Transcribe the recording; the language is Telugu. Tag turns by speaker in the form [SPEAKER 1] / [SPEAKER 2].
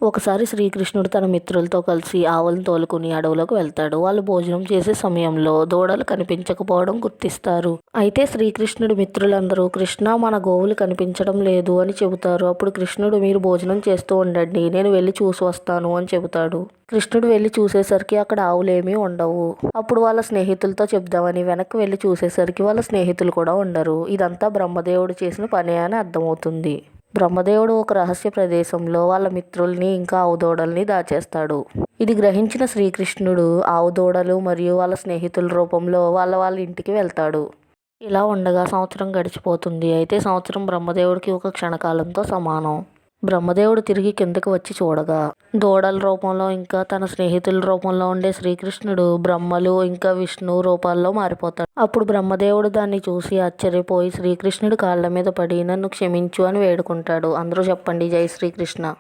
[SPEAKER 1] ఒకసారి శ్రీకృష్ణుడు తన మిత్రులతో కలిసి ఆవులను తోలుకుని అడవులోకి వెళ్తాడు. వాళ్ళు భోజనం చేసే సమయంలో దూడలు కనిపించకపోవడం గుర్తిస్తారు. అయితే శ్రీకృష్ణుడి మిత్రులందరూ కృష్ణ, మన గోవులు కనిపించడం లేదు అని చెబుతారు. అప్పుడు కృష్ణుడు, మీరు భోజనం చేస్తూ ఉండండి, నేను వెళ్ళి చూసి వస్తాను అని చెబుతాడు. కృష్ణుడు వెళ్ళి చూసేసరికి అక్కడ ఆవులేమీ ఉండవు. అప్పుడు వాళ్ళ స్నేహితులతో చెప్దామని వెనక్కి వెళ్ళి చూసేసరికి వాళ్ళ స్నేహితులు కూడా ఉండరు. ఇదంతా బ్రహ్మదేవుడు చేసిన పనే అని అర్థమవుతుంది. బ్రహ్మదేవుడు ఒక రహస్య ప్రదేశంలో వాళ్ళ మిత్రుల్ని ఇంకా ఆవుదూడల్ని దాచేస్తాడు. ఇది గ్రహించిన శ్రీకృష్ణుడు ఆవుదూడలు మరియు వాళ్ళ స్నేహితుల రూపంలో వాళ్ళ ఇంటికి వెళ్తాడు. ఇలా ఉండగా సంవత్సరం గడిచిపోతుంది. అయితే సంవత్సరం బ్రహ్మదేవుడికి ఒక క్షణకాలంతో సమానం. బ్రహ్మదేవుడు తిరిగి కిందకి వచ్చి చూడగా దూడల రూపంలో ఇంకా తన స్నేహితుల రూపంలో ఉండే శ్రీకృష్ణుడు బ్రహ్మలు ఇంకా విష్ణువు రూపాల్లో మారిపోతాడు. అప్పుడు బ్రహ్మదేవుడు దాన్ని చూసి ఆశ్చర్యపోయి శ్రీకృష్ణుడి కాళ్ళ మీద పడి నన్ను క్షమించు అని వేడుకుంటాడు. అందరూ చెప్పండి, జై శ్రీకృష్ణ.